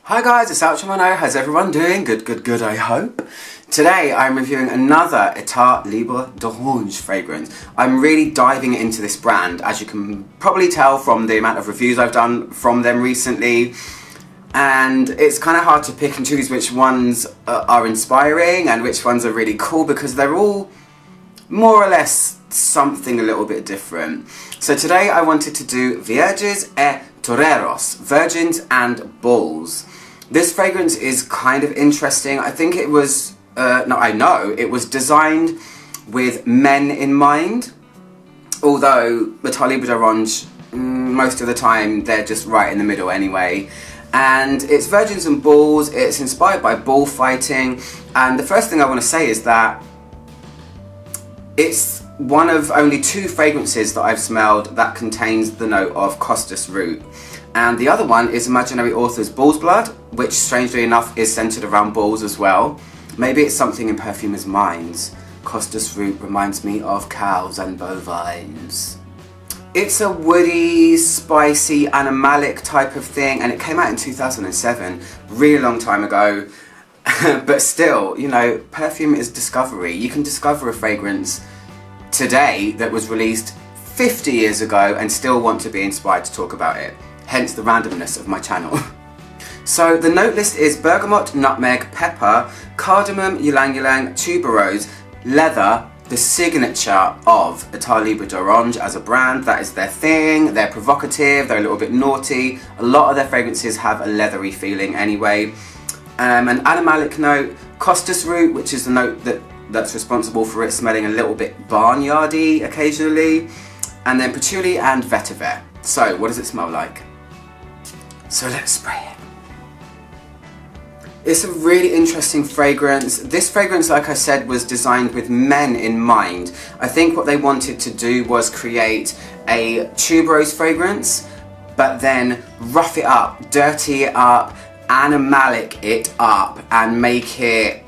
Hi guys, it's Ouchamano. How's everyone doing? Good, I hope. Today I'm reviewing another Etat Libre d'Orange fragrance. I'm really diving into this brand, as you can probably tell from the amount of reviews I've done from them recently. And it's kind of hard to pick and choose which ones are inspiring and which ones are really cool, because they're all more or less something a little bit different. So today I wanted to do Vierges e Toreros, Virgins and Bulls. This fragrance is kind of interesting. I think it was, I know it was designed with men in mind, although Etat Libre d'Orange, most of the time they're just right in the middle anyway. And it's Virgins and Bulls, it's inspired by bullfighting, and the first thing I want to say is that it's one of only 2 fragrances that I've smelled that contains the note of costus root. And the other one is Imaginary Author's Bull's Blood, which strangely enough is centred around bulls as well. Maybe it's something in perfumers' minds. Costus root reminds me of cows and bovines. It's a woody, spicy, animalic type of thing, and it came out in 2007, really long time ago. But still, you know, perfume is discovery. You can discover a fragrance today that was released 50 years ago and still want to be inspired to talk about it. Hence the randomness of my channel. So the note list is bergamot, nutmeg, pepper, cardamom, ylang ylang, tuberose, leather, the signature of Etat Libre d'Orange as a brand. That is their thing. They're provocative, they're a little bit naughty. A lot of their fragrances have a leathery feeling anyway. An animalic note, costus root, which is the note that's responsible for it smelling a little bit barnyardy occasionally. And then patchouli and vetiver. So what does it smell like? So let's spray it. It's a really interesting fragrance. This fragrance, like I said, was designed with men in mind. I think what they wanted to do was create a tuberose fragrance, but then rough it up, dirty it up, animalic it up, and make it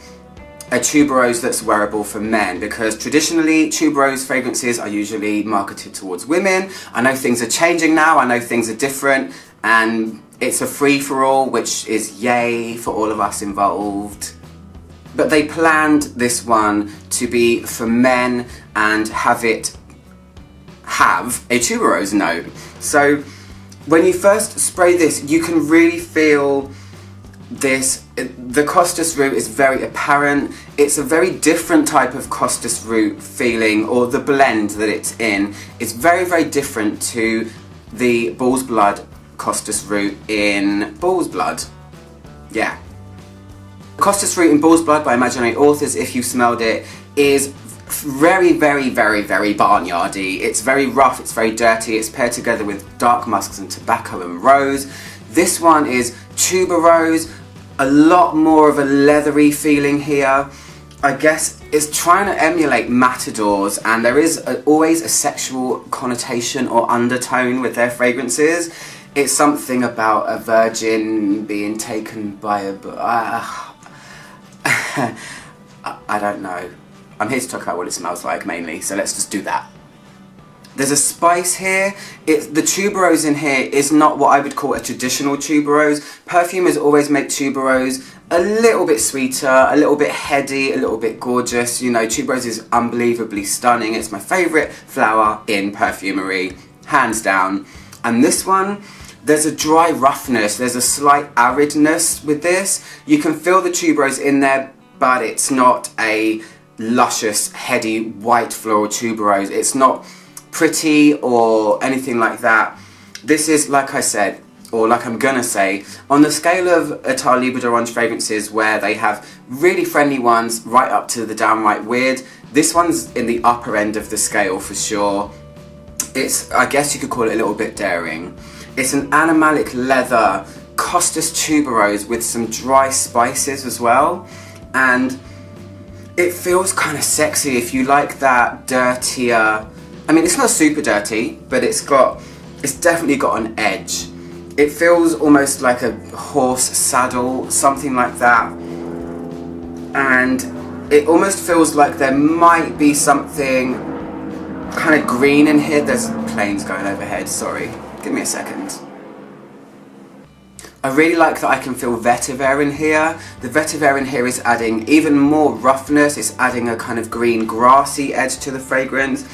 a tuberose that's wearable for men, because traditionally tuberose fragrances are usually marketed towards women. I know things are changing now, I know things are different, and it's a free-for-all, which is yay for all of us involved. But they planned this one to be for men and have a tuberose note. So when you first spray this, you can really feel this. The costus root is very apparent. It's a very different type of costus root feeling, or the blend that it's in is very, very different to the bull's blood costus root in Bull's Blood. Yeah. Costus root in Bull's Blood by Imaginary Authors, if you smelled it, is very, very, very, very barnyardy. It's very rough, it's very dirty, it's paired together with dark musks and tobacco and rose. This one is tuberose, a lot more of a leathery feeling here. I guess it's trying to emulate matadors, and there is always a sexual connotation or undertone with their fragrances. It's something about a virgin being taken by a... I don't know. I'm here to talk about what it smells like mainly, so let's just do that. There's a spice here. The tuberose in here is not what I would call a traditional tuberose. Perfumers always make tuberose a little bit sweeter, a little bit heady, a little bit gorgeous. You know, tuberose is unbelievably stunning. It's my favourite flower in perfumery, hands down. And this one, there's a dry roughness, there's a slight aridness with this. You can feel the tuberose in there, but it's not a luscious, heady, white floral tuberose. It's not pretty or anything like that. This is, like I said, or like I'm gonna say, on the scale of Etat Libre d'Orange fragrances, where they have really friendly ones right up to the downright weird, this one's in the upper end of the scale for sure. It's, I guess you could call it a little bit daring. It's an animalic leather costus tuberose with some dry spices as well, and it feels kind of sexy if you like that dirtier. I mean, it's not super dirty, but it's definitely got an edge. It feels almost like a horse saddle, something like that, and it almost feels like there might be something kind of green in here. There's planes going overhead, sorry. Give me a second. I really like that I can feel vetiver in here. The vetiver in here is adding even more roughness. It's adding a kind of green grassy edge to the fragrance.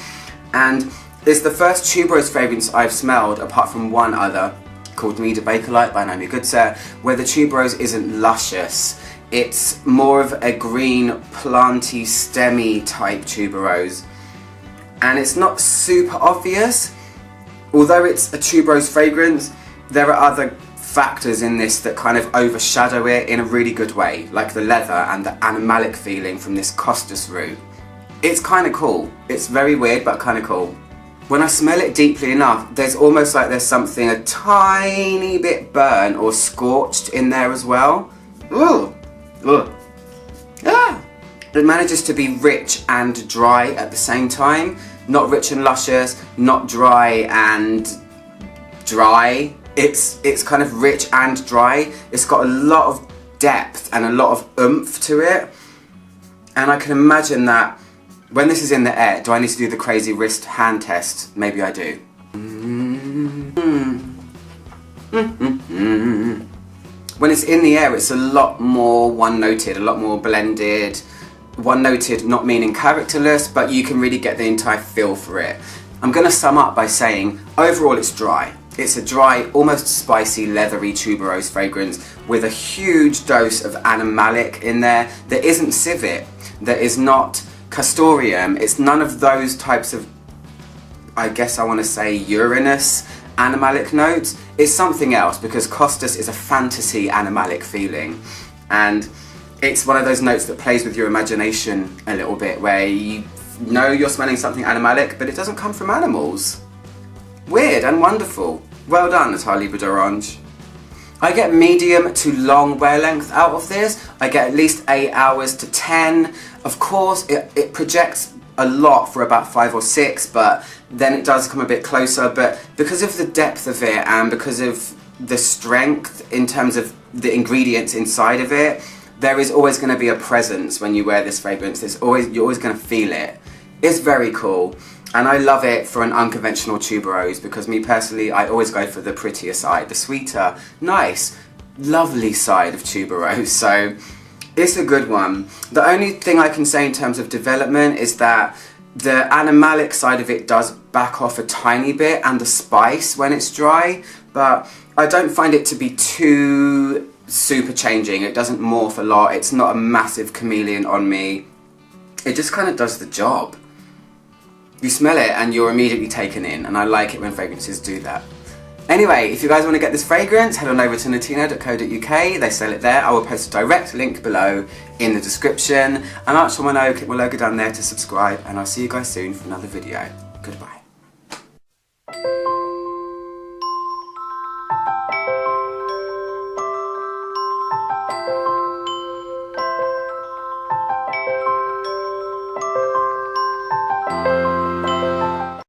And it's the first tuberose fragrance I've smelled, apart from one other, called Nida Bakelite by Naomi Goodsir, where the tuberose isn't luscious. It's more of a green, planty, stemmy type tuberose. And it's not super obvious. Although it's a tuberose fragrance, there are other factors in this that kind of overshadow it in a really good way, like the leather and the animalic feeling from this costus root. It's kind of cool. It's very weird, but kind of cool. When I smell it deeply enough, there's almost like there's something a tiny bit burnt or scorched in there as well. Ooh. Ugh. Ah. It manages to be rich and dry at the same time. Not rich and luscious, not dry and dry. It's kind of rich and dry. It's got a lot of depth and a lot of oomph to it. And I can imagine that when this is in the air, do I need to do the crazy wrist hand test? Maybe I do. When it's in the air, it's a lot more one-noted, a lot more blended. One-noted not meaning characterless, but you can really get the entire feel for it. I'm going to sum up by saying, overall it's dry. It's a dry, almost spicy, leathery tuberose fragrance with a huge dose of animalic in there. There isn't civet, there is not castoreum. It's none of those types of, I guess I want to say, Uranus animalic notes. It's something else, because costus is a fantasy animalic feeling. And it's one of those notes that plays with your imagination a little bit, where you know you're smelling something animalic, but it doesn't come from animals. Weird and wonderful. Well done, Etat Libre d'Orange. I get medium to long wear length out of this. I get at least 8 hours to 10. Of course, it projects a lot for about 5 or 6, but then it does come a bit closer. But because of the depth of it and because of the strength in terms of the ingredients inside of it, there is always going to be a presence when you wear this fragrance. You're always going to feel it. It's very cool. And I love it for an unconventional tuberose, because me personally, I always go for the prettier side, the sweeter, nice, lovely side of tuberose. So it's a good one. The only thing I can say in terms of development is that the animalic side of it does back off a tiny bit, and the spice when it's dry, but I don't find it to be too super changing. It doesn't morph a lot. It's not a massive chameleon on me. It just kind of does the job. You smell it and you're immediately taken in, and I like it when fragrances do that. Anyway, if you guys want to get this fragrance, head on over to natino.co.uk. They sell it there. I will post a direct link below in the description. And click my logo down there to subscribe, and I'll see you guys soon for another video. Goodbye.